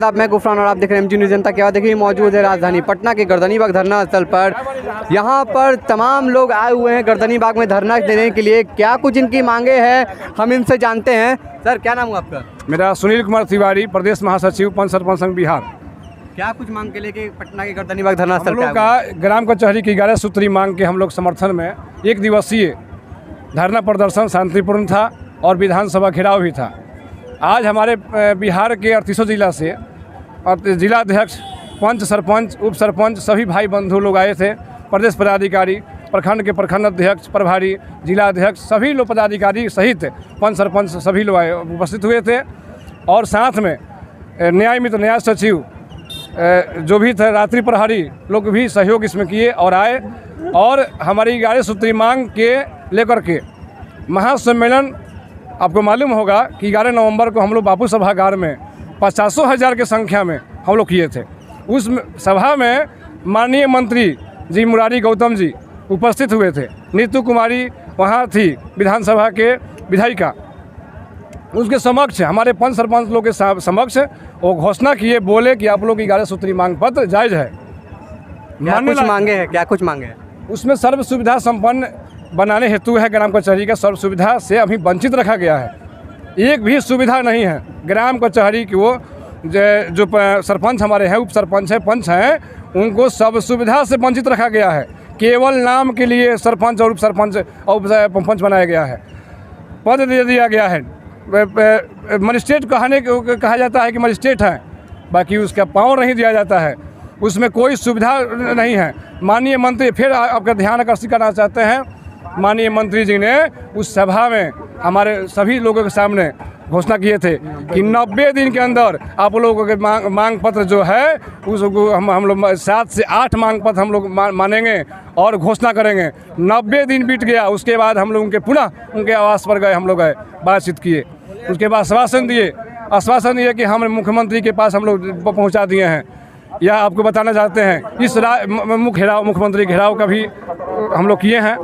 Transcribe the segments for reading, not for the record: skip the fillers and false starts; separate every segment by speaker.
Speaker 1: मैं गुफरान और आप देख रहे हैं एमजी न्यूज़ जनता की आवाज़। देखिए मौजूद है राजधानी पटना के गर्दनी बाग धरना स्थल पर। यहाँ पर तमाम लोग आए हुए हैं गर्दनी बाग में धरना देने के लिए। क्या कुछ इनकी मांगे हैं हम इनसे जानते हैं। सर क्या नाम हुआ आपका?
Speaker 2: मेरा सुनील कुमार तिवारी, प्रदेश महासचिव पंच सरपंच संघ बिहार।
Speaker 1: क्या कुछ मांग के लेके पटना के गर्दनी बाग धरना स्थल
Speaker 2: हम लोग का ग्राम कचहरी की 11 सूत्री मांग के हम लोग समर्थन में 1 दिवसीय धरना प्रदर्शन शांतिपूर्ण था और विधानसभा घेराव भी था। आज हमारे बिहार के 38 जिला से जिला अध्यक्ष, पंच, सरपंच, उप सरपंच सभी भाई बंधु लोग आए थे। प्रदेश पदाधिकारी, प्रखंड के प्रखंड अध्यक्ष, प्रभारी, जिला अध्यक्ष सभी लोग पदाधिकारी सहित पंच सरपंच सभी लोग आए उपस्थित हुए थे। और साथ में न्याय मित्र, न्याय सचिव जो भी थे, रात्रि प्रहरी लोग भी सहयोग इसमें किए और आए। और हमारी 11 सूत्री मांग के लेकर के महासम्मेलन, आपको मालूम होगा कि 11 नवंबर को हम लोग बापू सभागार में 50,000 की संख्या में हम लोग किए थे। उस सभा में माननीय मंत्री जी मुरारी गौतम जी उपस्थित हुए थे। नीतू कुमारी वहाँ थी, विधानसभा के विधायिका। उसके समक्ष, हमारे पंच सरपंच लोग के समक्ष वो घोषणा किए, बोले कि आप लोग की 11 सूत्री मांग पत्र जायज़ है।
Speaker 1: कुछ मांगे हैं? क्या कुछ मांगे हैं?
Speaker 2: उसमें सर्व सुविधा संपन्न बनाने हेतु है। ग्राम कचहरी का सर्व सुविधा से अभी वंचित रखा गया है। एक भी सुविधा नहीं है ग्राम कचहरी की। वो जो सरपंच हमारे हैं, उप सरपंच हैं, पंच हैं, उनको सब सुविधा से वंचित रखा गया है। केवल नाम के लिए सरपंच और उप सरपंच और पंच बनाया गया है, पद दे दिया गया है। मजिस्ट्रेट कहा जाता है कि मजिस्ट्रेट हैं, बाकी उसका पावर नहीं दिया जाता है। उसमें कोई सुविधा नहीं है। माननीय मंत्री, फिर आपका ध्यान आकर्षित करना चाहते हैं, माननीय मंत्री जी ने उस सभा में हमारे सभी लोगों के सामने घोषणा किए थे कि 90 दिन के अंदर आप लोगों के मांग पत्र जो है उसको हम लोग 7 से 8 मांग पत्र हम लोग मानेंगे और घोषणा करेंगे। 90 दिन बीत गया, उसके बाद हम लोग उनके पुनः उनके आवास पर गए, हम लोग गए, बातचीत किए। उसके बाद आश्वासन दिए कि हम मुख्यमंत्री के पास हम लोग पहुँचा दिए हैं। यह आपको बताना चाहते हैं, इस मुख्यमंत्री घेराव का भी हम लोग किए हैं।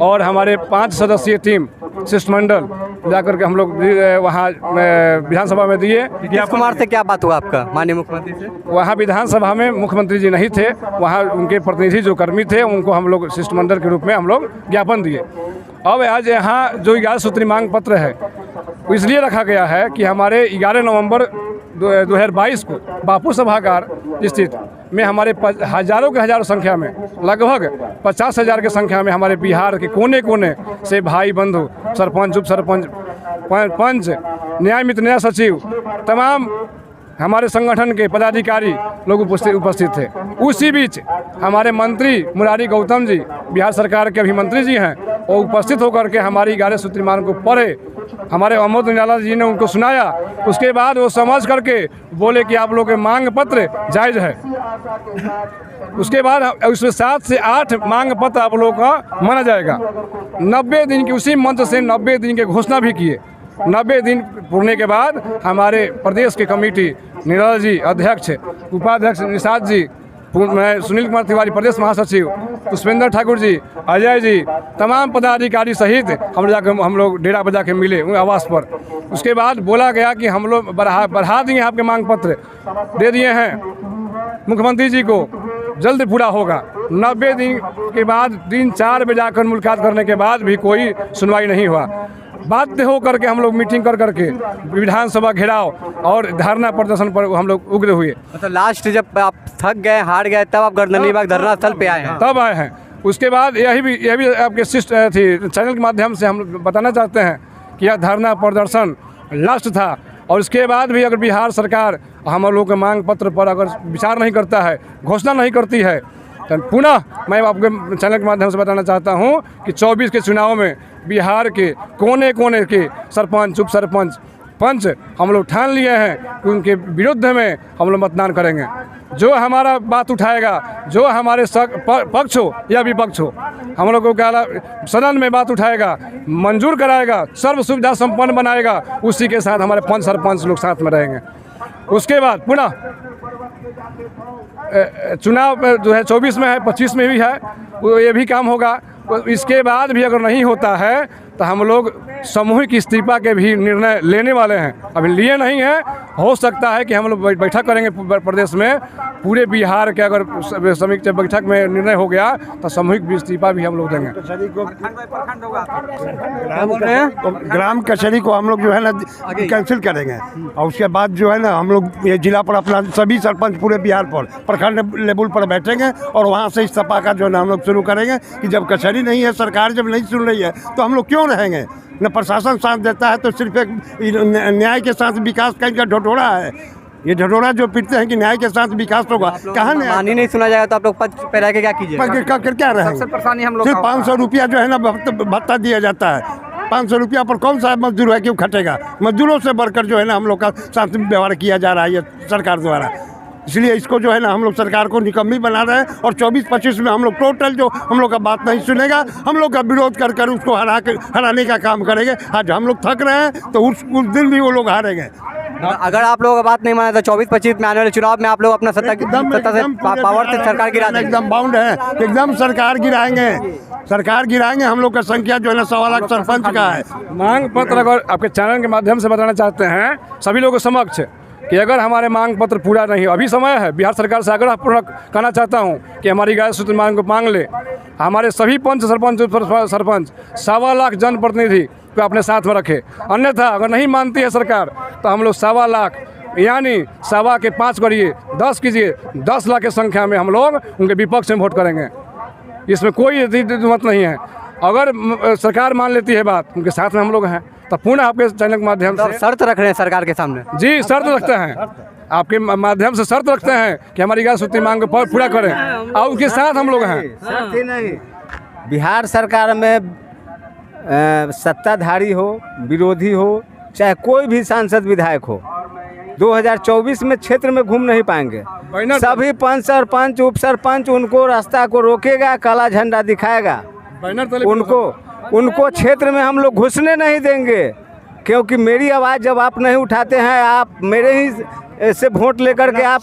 Speaker 2: और हमारे 5 सदस्यीय टीम शिष्टमंडल जाकर के हम लोग वहाँ विधानसभा में दिए।
Speaker 1: नीतीश कुमार से क्या बात हुआ आपका माननीय मुख्यमंत्री से?
Speaker 2: वहाँ विधानसभा में मुख्यमंत्री जी नहीं थे, वहाँ उनके प्रतिनिधि जो कर्मी थे उनको हम लोग शिष्टमंडल के रूप में हम लोग ज्ञापन दिए। अब आज यहाँ जो 11 सूत्री मांग पत्र है वो इसलिए रखा गया है कि हमारे 11 नवंबर 2022 को बापू सभागार स्थित में हमारे हजारों के हजारों संख्या में, लगभग 50,000 की संख्या में हमारे बिहार के कोने कोने से भाई बंधु, सरपंच, उप सरपंच, पंच, न्याय मित्र, न्याय सचिव, तमाम हमारे संगठन के पदाधिकारी लोग उपस्थित थे। उसी बीच हमारे मंत्री मुरारी गौतम जी, बिहार सरकार के अभी मंत्री जी हैं, वो उपस्थित होकर के हमारी 11 सूत्री मांग को पढ़े। हमारे अमोद निराला जी ने उनको सुनाया। उसके बाद वो समझ करके बोले कि आप लोग के मांग पत्र जायज़ है। उसके बाद उसमें 7 से 8 मांग पत्र आप लोगों का माना जाएगा। 90 दिन की, उसी मंच से 90 दिन की घोषणा भी किए। 90 दिन पूरने के बाद हमारे प्रदेश के कमेटी, निराला जी अध्यक्ष, उपाध्यक्ष निषाद जी, मैं सुनील कुमार तिवारी प्रदेश महासचिव, पुष्पेंद्र ठाकुर जी, अजय जी, तमाम पदाधिकारी सहित हम लोग डेरा बजा के मिले आवास पर। उसके बाद बोला गया कि हम लोग बढ़ा देंगे, आपके मांग पत्र दे दिए हैं मुख्यमंत्री जी को, जल्द पूरा होगा। 90 दिन के बाद दिन 4 बजे जाकर मुलाकात करने के बाद भी कोई सुनवाई नहीं हुआ। बाध्य हो करके हम लोग मीटिंग कर करके विधानसभा घेराव और धरना प्रदर्शन पर हम लोग उग्र हुए।
Speaker 1: मतलब लास्ट जब आप थक गए, हार गए, तब आप गर्दनी बाग धरना स्थल पे आए हैं?
Speaker 2: तब आए हैं। उसके बाद यह भी आपके चैनल के माध्यम से हम बताना चाहते हैं कि यह धरना प्रदर्शन लास्ट था। और उसके बाद भी अगर बिहार सरकार हम लोग के मांग पत्र पर अगर विचार नहीं करता है, घोषणा नहीं करती है, तो पुनः मैं आपके चैनल के माध्यम से बताना चाहता हूं कि 24 के चुनाव में बिहार के कोने कोने के सरपंच, उप सरपंच, पंच हम लोग ठान लिए हैं कि उनके विरुद्ध में हम लोग मतदान करेंगे। जो हमारा बात उठाएगा, जो हमारे पक्ष हो या विपक्ष हो, हम लोग को क्या सदन में बात उठाएगा, मंजूर कराएगा, सर्व सुविधा संपन्न बनाएगा, उसी के साथ हमारे पंच सरपंच लोग साथ में रहेंगे। उसके बाद पुनः चुनाव जो है 24 में है, 25 में भी है, वो ये भी काम होगा। इसके बाद भी अगर नहीं होता है तो हम लोग सामूहिक इस्तीफा के भी निर्णय लेने वाले हैं। अभी लिए नहीं हैं, हो सकता है कि हम लोग बैठक करेंगे प्रदेश में, पूरे बिहार के अगर समीक्षा बैठक में निर्णय हो गया तो सामूहिक इस्तीफा भी हम लोग देंगे।
Speaker 3: ग्राम कचहरी को हम लोग जो है ना कैंसिल करेंगे और उसके बाद जो है ना हम लोग ये जिला पर अपना सभी सरपंच पूरे बिहार पर प्रखंड लेवल पर बैठेंगे और वहाँ से इस्तीफा का जो है ना हम लोग शुरू करेंगे कि जब कचहरी नहीं है, सरकार जब नहीं सुन रही है तो हम लोग क्यों रहेंगे। न प्रशासन साथ देता है तो सिर्फ एक न्याय के साथ विकास का इनका ढटोरा है। ये ढटोरा जो पीटते हैं कि न्याय के साथ विकास होगा, कहाँ
Speaker 1: मान ही नहीं सुना जाएगा तो आप लोग पद पे रह के क्या कीजिए?
Speaker 3: क्या रहेंगे?
Speaker 1: सबसे परेशानी हम लोग
Speaker 3: सिर्फ 500 रुपया जो है ना भत्ता दिया जाता है। 500 रुपया पर कौन सा मजदूर है क्यों खटेगा? मजदूरों से बढ़कर जो है ना हम लोग का साथ व्यवहार किया जा रहा है ये सरकार द्वारा। इसलिए इसको जो है ना हम लोग सरकार को निकम्मी बना रहे हैं और 24-25 में हम लोग टोटल जो हम लोग का बात नहीं सुनेगा, हम लोग का विरोध कर कर उसको हराने का काम करेंगे। आज हम लोग थक रहे हैं तो उस दिन भी वो लोग हारेंगे।
Speaker 1: अगर आप लोगों का बात नहीं माना तो 24-25 में आने वाले चुनाव में आप लोग अपना सत्ता से पावर से सरकार गिरा देंगे।
Speaker 3: एकदम बाउंड है, एकदम सरकार गिराएंगे। हम लोग का संख्या जो है ना 1.25 लाख सरपंच का है।
Speaker 2: मांग पत्र अगर आपके चैनल के माध्यम से बताना चाहते हैं सभी लोगों के समक्ष कि अगर हमारे मांग पत्र पूरा नहीं हो, अभी समय है, बिहार सरकार से आग्रह पूर्वक कहना चाहता हूं कि हमारी गाय सूत्र मांग को मांग ले। हमारे सभी पंच सरपंच 1.25 लाख जनप्रतिनिधि को अपने साथ में रखे, अन्यथा अगर नहीं मानती है सरकार तो हम लोग 1.25 लाख यानी 1.25 के 5 करिए 10 कीजिए 10 लाख की संख्या में हम लोग उनके विपक्ष में वोट करेंगे। इसमें कोई मत नहीं है। अगर सरकार मान लेती है बात, उनके साथ में हम लोग हैं, तो पुनः आपके चैनल के माध्यम से
Speaker 1: शर्त रख रहे हैं सरकार के सामने।
Speaker 2: जी, शर्त रखते हैं, आपके माध्यम से शर्त रखते हैं कि हमारी गाय सूत्री मांग को पूरा करें और उनके साथ हम लोग हैं।
Speaker 4: शर्त ही नहीं, बिहार सरकार में सत्ताधारी हो, विरोधी हो, चाहे कोई भी सांसद विधायक हो, 2024 में क्षेत्र में घूम नहीं पाएंगे। सभी पंच सरपंच उप सरपंच उनको रास्ता को रोकेगा, काला झंडा दिखाएगा, उनको क्षेत्र में हम लोग घुसने नहीं देंगे। क्योंकि मेरी आवाज़ जब आप नहीं उठाते हैं, आप मेरे ही से वोट लेकर के आप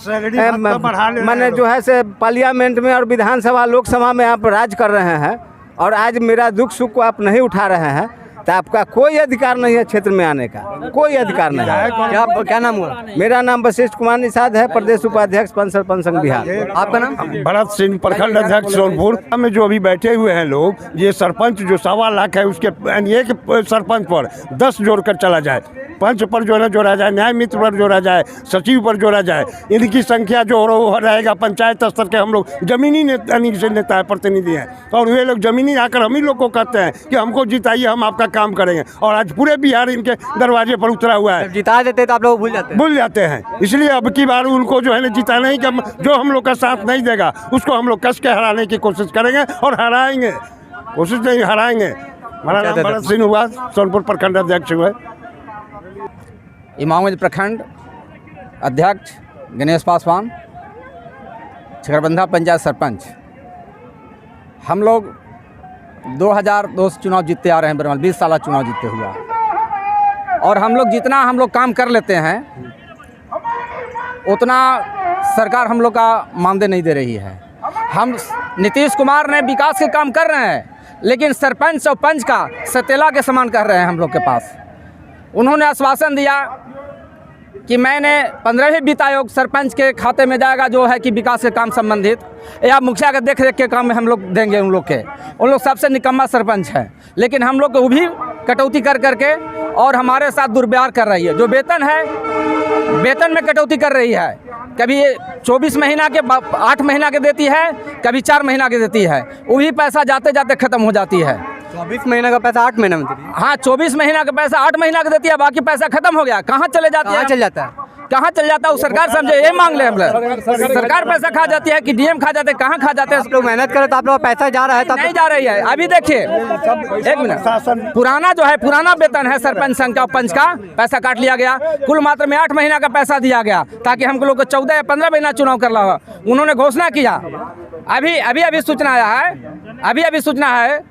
Speaker 4: मैंने जो है से पार्लियामेंट में और विधानसभा लोकसभा में आप राज कर रहे हैं और आज मेरा दुख सुख को आप नहीं उठा रहे हैं तो आपका कोई अधिकार नहीं है क्षेत्र में आने का, कोई अधिकार नहीं है।
Speaker 1: क्या नाम हुआ?
Speaker 4: मेरा नाम वशिष्ठ कुमार निषाद है, प्रदेश उपाध्यक्ष पंच सरपंच संघ बिहार।
Speaker 1: आपका नाम?
Speaker 3: भरत सिंह, प्रखंड अध्यक्ष सोनपुर में। जो अभी बैठे हुए हैं लोग, ये सरपंच जो 1.25 लाख है उसके एक सरपंच पर 10 जोड़कर चला जाए, पंच पर जो है जोड़ा जाए, न्याय मित्र पर जोड़ा जाए, सचिव पर जोड़ा जाए, इनकी संख्या जो रहेगा पंचायत स्तर के हम लोग जमीनी नेता प्रतिनिधि हैं और वे लोग जमीनी आकर हम ही लोग को कहते हैं कि हमको जिताइए, हम आपका काम करेंगे। और आज पूरे बिहार इनके दरवाजे पर उतरा हुआ है।
Speaker 1: जिता देते तो आप लोग भूल जाते
Speaker 3: हैं। इसलिए अब की बार उनको जो है ना जिताना ही, जो हम लोग का साथ नहीं देगा उसको हम लोग कस के हराने की कोशिश करेंगे और हराएंगे, कोशिश नहीं हराएंगे। हमारा नाम भरत सिंह हुआ, सोनपुर प्रखंड अध्यक्ष हुआ।
Speaker 5: इमामगंज प्रखंड अध्यक्ष गणेश पासवान, छकरबंधा पंचायत सरपंच। हम लोग 2002 से चुनाव जीतते आ रहे हैं, बरमल 20 साल चुनाव जीतते हुआ, और हम लोग काम कर लेते हैं उतना सरकार हम लोग का मानदेय नहीं दे रही है। हम नीतीश कुमार ने विकास के काम कर रहे हैं, लेकिन सरपंच और पंच का सतेला के समान कर रहे हैं हम लोग के पास। उन्होंने आश्वासन दिया कि मैंने 15वें वित्त आयोग सरपंच के खाते में जाएगा जो है कि विकास के काम संबंधित, या मुखिया के देख रेख के काम में हम लोग देंगे उन लोग सबसे निकम्मा सरपंच है। लेकिन हम लोग को वो भी कटौती कर करके और हमारे साथ दुर्व्यवहार कर रही है। जो वेतन है, वेतन में कटौती कर रही है, कभी 24 महीना के 8 महीना के देती है, कभी 4 महीना के देती है। वही पैसा जाते जाते ख़त्म हो जाती है।
Speaker 1: 24 महीना का पैसा 8 महीना में देती है।
Speaker 5: हाँ, 24 महीना का पैसा 8 महीना का देती है, बाकी पैसा खत्म हो गया। कहाँ चले जाते हैं?
Speaker 1: चल जाता है,
Speaker 5: कहाँ चल जाता है वो सरकार समझे। ये मांग ले हम लोग, सरकार पैसा खा जाती है कि डीएम खा जाते हैं, कहाँ खा जाते हैं?
Speaker 1: आप लोग मेहनत करें तो आप लोग पैसा जा रहा है, तब
Speaker 5: नहीं जा रही है। अभी देखिए, एक मिनट, पुराना जो है, पुराना वेतन है सरपंच संघ का, पंच का पैसा काट लिया गया। कुल मात्र में 8 महीना का पैसा दिया गया ताकि हम लोग को 14 या 15 महीना चुनाव कर रहा। उन्होंने घोषणा किया, अभी सूचना आया है, अभी सूचना है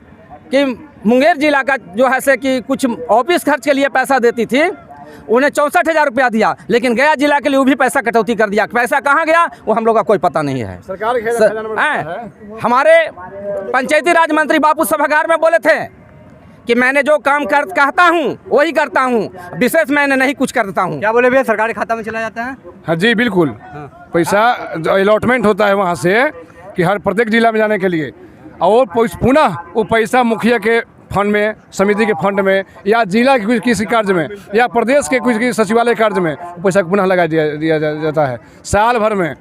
Speaker 5: कि मुंगेर जिला का जो है से कि कुछ ऑफिस खर्च के लिए पैसा देती थी, उन्हें 64,000 रुपया दिया, लेकिन गया जिला के लिए वो भी पैसा कटौती कर दिया। पैसा कहाँ गया वो हम लोग का कोई पता नहीं है।
Speaker 2: सरकार
Speaker 5: हमारे पंचायती राज मंत्री बापू सभागार में बोले थे कि मैंने जो काम कहता हूँ वही करता हूँ, विशेष मैंने नहीं कुछ करता हूँ।
Speaker 1: क्या बोले भैया, सरकारी खाता में चला जाता है?
Speaker 2: हाँ जी बिल्कुल, पैसा अलॉटमेंट होता है वहाँ से कि हर प्रत्येक जिला में जाने के लिए, और पुनः वो पैसा मुखिया के फंड में, समिति के फंड में, या जिला के किसी कार्य में, या प्रदेश के कुछ सचिवालय कार्य में पैसा पुनः लगा दिया जाता है। साल भर में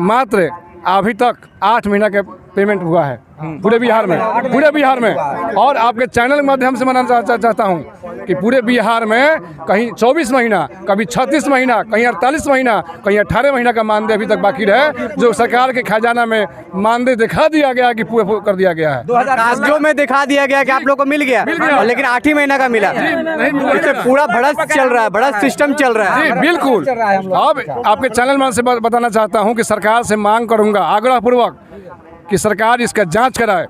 Speaker 2: मात्र अभी तक 8 महीना के पेमेंट हुआ है पूरे बिहार में। और आपके चैनल के माध्यम से बताना चाहता हूँ कि पूरे बिहार में कहीं 24 महीना, कभी 36 महीना, कहीं 48 महीना, कहीं 18 महीना का मानदेय अभी तक बाकी रहे, जो सरकार के खजाना में मानदेय दिखा दिया गया कि पूरे कर दिया गया है।
Speaker 1: 2000 में दिखा दिया गया कि आप लोग को मिल गया, लेकिन 8 ही महीना का मिला। इससे पूरा भड़स चल रहा है, भड़स सिस्टम चल रहा है।
Speaker 2: जी बिल्कुल। अब आपके चैनल में से बताना चाहता हूँ कि सरकार से मांग करूँगा आग्रहपूर्वक कि सरकार इसका जांच कराए,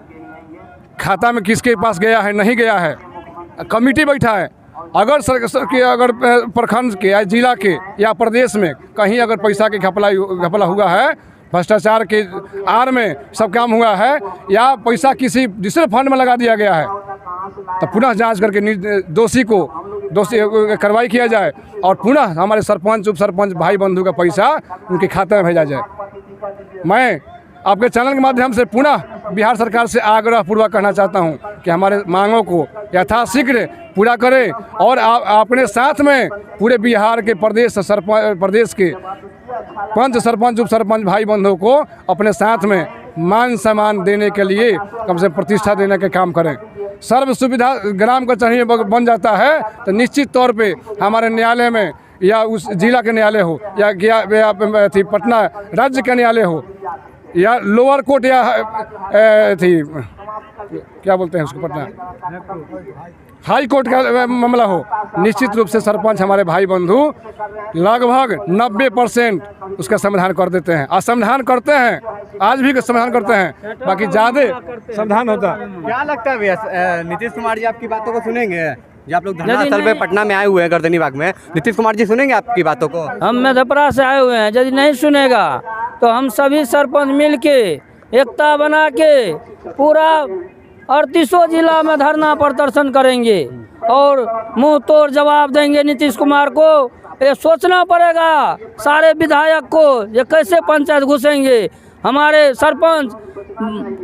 Speaker 2: खाता में किसके पास गया है, नहीं गया है, कमेटी बैठा है। अगर प्रखंड के या जिला के या प्रदेश में कहीं अगर पैसा के घपला हुआ है, भ्रष्टाचार के आड़ में सब काम हुआ है, या पैसा किसी दूसरे फंड में लगा दिया गया है, तो पुनः जांच करके दोषी कार्रवाई किया जाए, और पुनः हमारे सरपंच, उप सरपंच, भाई बंधु का पैसा उनके खाते में भेजा जाए। मैं आपके चैनल के माध्यम से पुनः बिहार सरकार से आग्रहपूर्वक कहना चाहता हूं कि हमारे मांगों को यथाशीघ्र पूरा करें, और अपने साथ में पूरे बिहार के प्रदेश के पंच, सरपंच, उप सरपंच, भाई बंधुओं को अपने साथ में मान सम्मान देने के लिए कम से कम प्रतिष्ठा देने का काम करें। सर्व सुविधा ग्राम कचहरी में बन जाता है तो निश्चित तौर पे हमारे न्यायालय में, या उस जिला के न्यायालय हो, या पटना राज्य का न्यायालय हो, या लोअर कोर्ट, या क्या बोलते हैं उसको, पटना हाई कोर्ट का मामला हो, निश्चित रूप से सरपंच हमारे भाई बंधु लगभग 90% उसका समाधान कर देते हैं, असमाधान करते हैं, आज भी समाधान करते हैं, बाकी ज़्यादा समाधान होता है।
Speaker 1: क्या लगता है भैया, नीतीश कुमार जी आपकी बातों को सुनेंगे? जो आप लोग धरना स्थल पे पटना में आए हुए हैं गर्दनी बाग में, नीतीश कुमार जी सुनेंगे आपकी बातों को?
Speaker 6: हम मधेपुरा से आए हुए हैं, यदि नहीं सुनेगा तो हम सभी सरपंच मिल के एकता बना के पूरा 38 जिला में धरना प्रदर्शन करेंगे और मुंह तोड़ जवाब देंगे नीतीश कुमार को। ये सोचना पड़ेगा सारे विधायक को, ये कैसे पंचायत घुसेंगे। हमारे सरपंच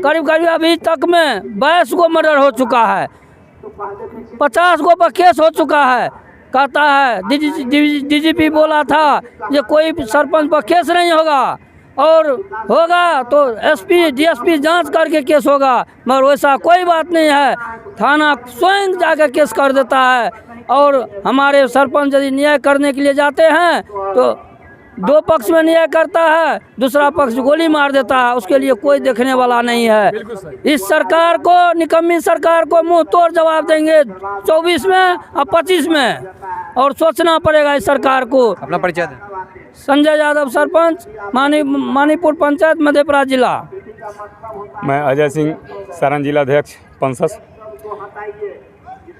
Speaker 6: करीब अभी तक में 22 गो मर्डर हो चुका है, 50 गो पर केस हो चुका है। कहता है डीजीपी बोला था ये कोई सरपंच पर केस नहीं होगा, और होगा तो एसपी डीएसपी जांच करके केस होगा, मगर वैसा कोई बात नहीं है। थाना स्वयं जाकर केस कर देता है, और हमारे सरपंच यदि न्याय करने के लिए जाते हैं तो 2 पक्ष में न्याय करता है, दूसरा पक्ष गोली मार देता है, उसके लिए कोई देखने वाला नहीं है। इस सरकार को, निकम्मी सरकार को मुंह तोड़ जवाब देंगे 24 में और 25 में, और सोचना पड़ेगा इस सरकार को।
Speaker 1: अपना परिचय दें।
Speaker 6: संजय यादव, सरपंच मानीपुर पंचायत, मधेपुरा जिला।
Speaker 7: मैं अजय सिंह, सारण जिला अध्यक्ष पंसस।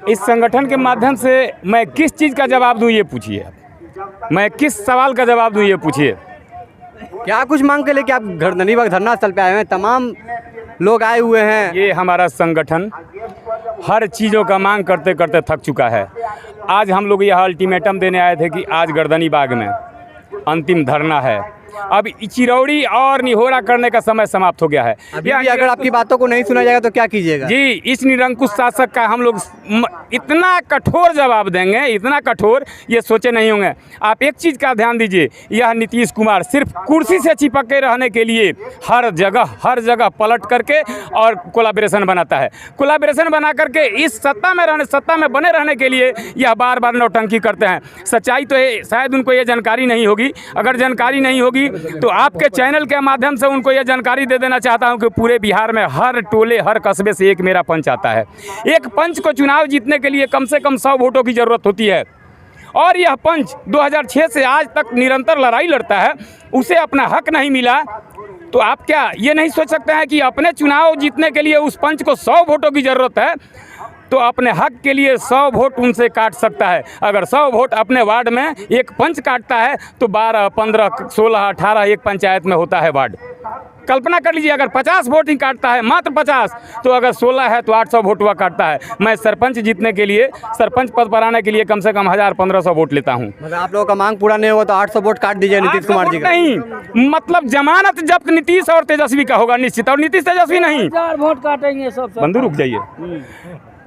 Speaker 7: इस संगठन के माध्यम से मैं किस चीज़ का जवाब दूं ये पूछिए, मैं किस सवाल का जवाब दूं ये पूछिए।
Speaker 1: क्या कुछ मांग के लेके आप गर्दनी बाग धरना स्थल पे आए हैं? तमाम लोग आए हुए हैं।
Speaker 7: ये हमारा संगठन हर चीज़ों का मांग करते करते थक चुका है। आज हम लोग यह अल्टीमेटम देने आए थे कि आज गर्दनी बाग में अंतिम धरना है। अब चिरौड़ी और निहोरा करने का समय समाप्त हो गया है।
Speaker 1: अभी अगर आपकी बातों को नहीं सुना जाएगा तो क्या कीजिएगा?
Speaker 7: जी, इस निरंकुश शासक का हम लोग इतना कठोर जवाब देंगे, इतना कठोर ये सोचे नहीं होंगे। आप एक चीज़ का ध्यान दीजिए, यह नीतीश कुमार सिर्फ कुर्सी से चिपके रहने के लिए हर जगह पलट करके और कोलाब्रेशन बनाता है। कोलाब्रेशन बना करके इस सत्ता में बने रहने के लिए यह बार बार नौटंकी करते हैं। सच्चाई तो है, शायद उनको ये जानकारी नहीं होगी। अगर जानकारी नहीं होगी तो आपके चैनल के माध्यम से उनको यह जानकारी दे देना चाहता हूं कि पूरे बिहार में हर टोले, हर कस्बे से एक मेरा पंच आता है। एक पंच को चुनाव जीतने के लिए कम से कम 100 वोटों की ज़रूरत होती है, और यह पंच 2006 से आज तक निरंतर लड़ाई लड़ता है, उसे अपना हक नहीं मिला। तो आप क्या ये नहीं सोच सकते हैं कि अपने चुनाव जीतने के लिए उस पंच को 100 वोटों की ज़रूरत है? तो अपने हक के लिए 100 वोट उनसे काट सकता है। अगर 100 वोट अपने वार्ड में एक पंच काटता है तो 12, 15, 16, 18 एक पंचायत में होता है वार्ड। कल्पना कर लीजिए, अगर 50 वोट ही काटता है, मात्र 50, तो अगर 16 है तो 800 वोट हुआ काटता है। मैं सरपंच जीतने के लिए, सरपंच पद पर आने के लिए कम से कम 1000-1500 वोट लेता हूँ।
Speaker 1: मतलब आप लोगों का मांग पूरा नहीं होगा तो 800 वोट काट दीजिए नीतीश कुमार जी का।
Speaker 7: नहीं, मतलब जमानत जब्त नीतीश और तेजस्वी का होगा निश्चित, और नीतीश तेजस्वी नहीं।
Speaker 6: 4 वोट काटेंगे सब।
Speaker 7: बंधु रुक जाइए,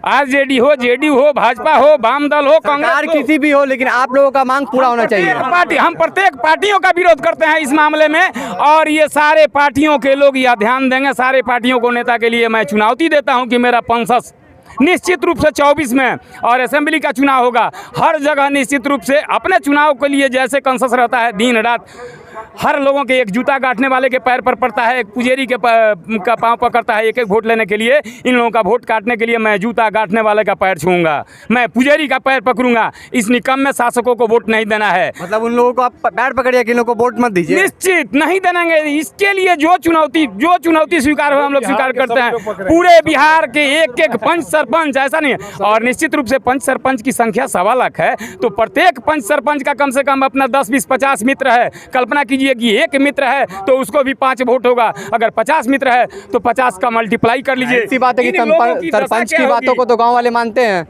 Speaker 7: आरजेडी हो, जेडीयू हो, भाजपा हो, वाम दल हो,
Speaker 1: सरकार
Speaker 7: कांग्रेस
Speaker 1: किसी भी हो, लेकिन आप लोगों का मांग पूरा होना चाहिए।
Speaker 7: हम प्रत्येक पार्टियों का विरोध करते हैं इस मामले में, और ये सारे पार्टियों के लोग यह ध्यान देंगे। सारे पार्टियों को नेता के लिए मैं चुनौती देता हूं कि मेरा पंसस निश्चित रूप से 24 में और असेंबली का चुनाव होगा। हर जगह निश्चित रूप से अपने चुनाव के लिए जैसे कंसस रहता है, दिन रात हर लोगों के, एक जूता गांठने वाले के पैर पर पड़ता है, एक पुजेरी के का पांव पकड़ता है। एक वोट लेने के लिए इन लोगों का वोट काटने के लिए मैं जूता गांठने वाले का पैर छूऊंगा, मैं पुजेरी का पैर पकड़ूंगा। इस निकम में शासकों को वोट नहीं देना है।
Speaker 1: मतलब उन लोगों को आप पैर पकड़िए कि इन लोगों को वोट मत दीजिए।
Speaker 7: निश्चित नहीं देंगे। इसके लिए जो चुनौती स्वीकार हो, हम लोग स्वीकार करते हैं। पूरे बिहार के एक पंच सरपंच, ऐसा नहीं है, और निश्चित रूप से पंच सरपंच की संख्या 1.25 लाख है, तो प्रत्येक पंच सरपंच का कम से कम अपना 10, 20, 50 मित्र है। कल्पना कीजिए कि एक मित्र है तो उसको भी 5 वोट होगा। अगर 50 मित्र है तो 50 का मल्टीप्लाई कर लीजिए।
Speaker 1: ऐसी बात है कि सरपंच की बातों को तो गांव वाले मानते हैं,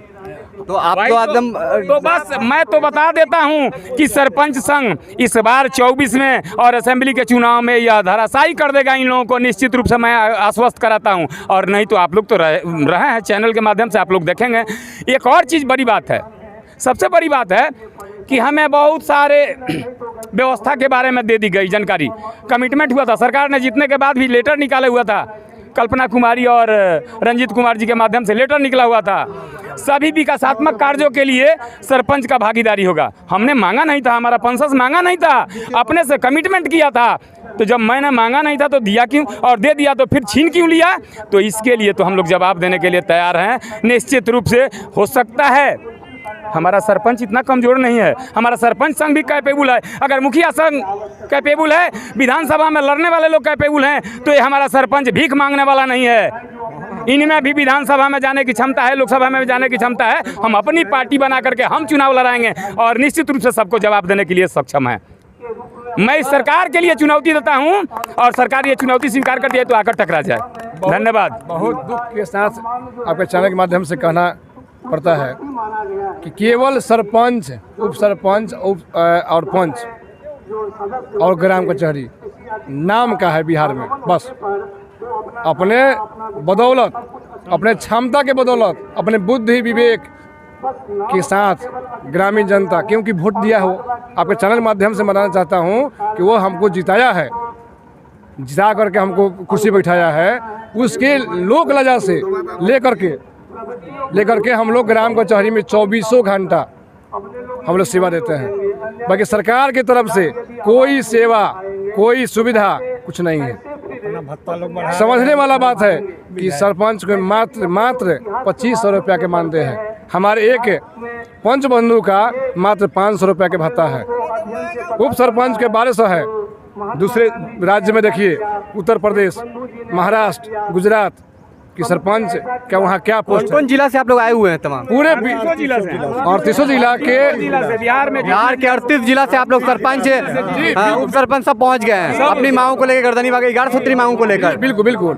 Speaker 1: तो आप तो एकदम
Speaker 7: तो बस मैं तो बता देता हूं कि सरपंच संघ इस बार 24 में और असेंबली के चुनाव में यह धराशायी कर देगा इन लोगों को। निश्चित रूप से मैं आश्वस्त कराता हूं, और नहीं तो आप लोग तो रहे हैं चैनल के माध्यम से, आप लोग देखेंगे। एक और चीज़ बड़ी बात है, सबसे बड़ी बात है कि हमें बहुत सारे व्यवस्था के बारे में दे दी गई जानकारी। कमिटमेंट हुआ था, सरकार ने जीतने के बाद भी लेटर निकाला हुआ था, कल्पना कुमारी और रंजीत कुमार जी के माध्यम से लेटर निकला हुआ था। सभी विकासात्मक कार्यों के लिए सरपंच का भागीदारी होगा। हमने मांगा नहीं था, हमारा पंसस मांगा नहीं था, अपने से कमिटमेंट किया था। तो जब मैंने मांगा नहीं था तो दिया क्यों, और दे दिया तो फिर छीन क्यों लिया? तो इसके लिए तो हम लोग जवाब देने के लिए तैयार हैं। निश्चित रूप से हो सकता है हमारा सरपंच इतना कमजोर नहीं है, हमारा सरपंच संघ भी कैपेबल है। अगर मुखिया संघ कैपेबल है, विधानसभा में लड़ने वाले लोग कैपेबल हैं, तो ये हमारा सरपंच भीख मांगने वाला नहीं है। इनमें भी विधानसभा में जाने की क्षमता है, लोकसभा में जाने की क्षमता है। हम अपनी पार्टी बना करके हम चुनाव लड़ाएंगे और निश्चित रूप से सबको जवाब देने के लिए सक्षम है। मैं इस सरकार के लिए चुनौती देता हूं, और सरकार ये चुनौती स्वीकार करती है तो आकर टकरा जाए। धन्यवाद।
Speaker 2: बहुत दुख के साथ आपके चैनल के माध्यम से कहना पड़ता है कि केवल सरपंच, उप सरपंच और पंच और ग्राम कचहरी नाम का है बिहार में। बस अपने बदौलत, अपने क्षमता के बदौलत, अपने बुद्धि विवेक के साथ ग्रामीण जनता, क्योंकि वोट दिया हो, आपके चैनल के माध्यम से बताना चाहता हूं कि वो हमको जिताया है, जिता करके हमको कुर्सी बैठाया है, उसके लोक लजा से लेकर के हम लोग ग्राम कचहरी में 24 घंटा हम लोग सेवा देते हैं। बाकी सरकार की तरफ से कोई सेवा, कोई सुविधा कुछ नहीं है। समझने वाला बात है कि सरपंच को मात्र 2500 रुपया के मानते हैं। हमारे एक पंच बंधु का मात्र 500 रुपया के भत्ता है। उप सरपंच के 1200 है। दूसरे राज्य में देखिए, उत्तर प्रदेश, महाराष्ट्र, गुजरात कि सरपंच क्या वहाँ क्या पोस्ट है।
Speaker 1: कौन जिला से आप लोग आए हुए हैं? तमाम
Speaker 2: पूरे
Speaker 7: 38 जिला से,
Speaker 2: 38 जिला के
Speaker 7: बिहार
Speaker 1: के 38 जिला से आप लोग सरपंच, उप सरपंच सब पहुँच गए हैं अपनी मांगों को लेकर, गर्दनी बाग 11 सूत्री मांगों को लेकर।
Speaker 2: बिल्कुल बिल्कुल।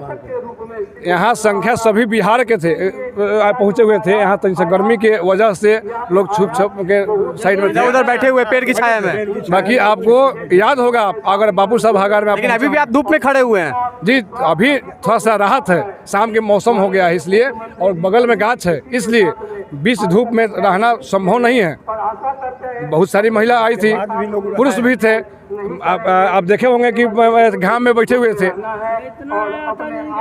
Speaker 2: यहाँ संख्या सभी बिहार के थे, पहुँचे हुए थे। यहाँ तो गर्मी के वजह से लोग छुप के साइड में
Speaker 1: उधर बैठे हुए पेड़ की छाया में।
Speaker 2: बाकी आपको याद होगा, अगर बापू साहब हागार में,
Speaker 1: लेकिन अभी भी आप धूप में खड़े हुए हैं।
Speaker 2: जी, अभी थोड़ा सा राहत है, शाम के मौसम हो गया है इसलिए, और बगल में गाछ है इसलिए बीच धूप में रहना संभव नहीं है। बहुत सारी महिला आई थी, पुरुष भी थे। आप देखे होंगे कि घाम में बैठे हुए थे।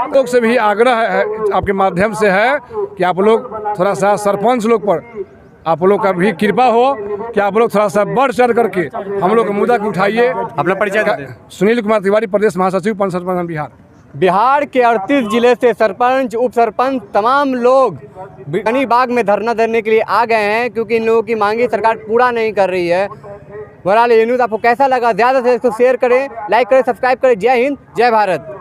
Speaker 2: लोग से भी आग्रह है आपके माध्यम से है कि आप लोग थोड़ा सा सरपंच लोग पर आप लोग का भी कृपा हो कि आप लोग थोड़ा सा बढ़ चढ़ करके हम लोग मुद्दा को उठाइए।
Speaker 1: अपना परिचय।
Speaker 2: सुनील कुमार तिवारी, प्रदेश महासचिव पंच सरपंच बिहार।
Speaker 1: बिहार के 38 जिले से सरपंच, उप सरपंच तमाम लोग गर्दनी बाग में धरना देने के लिए आ गए हैं, क्योंकि इन लोगों की मांगे सरकार पूरा नहीं कर रही है। बहरहाल ये न्यूज़ आपको कैसा लगा, ज़्यादा से इसको शेयर करें, लाइक करें, सब्सक्राइब करें। जय हिंद, जय भारत।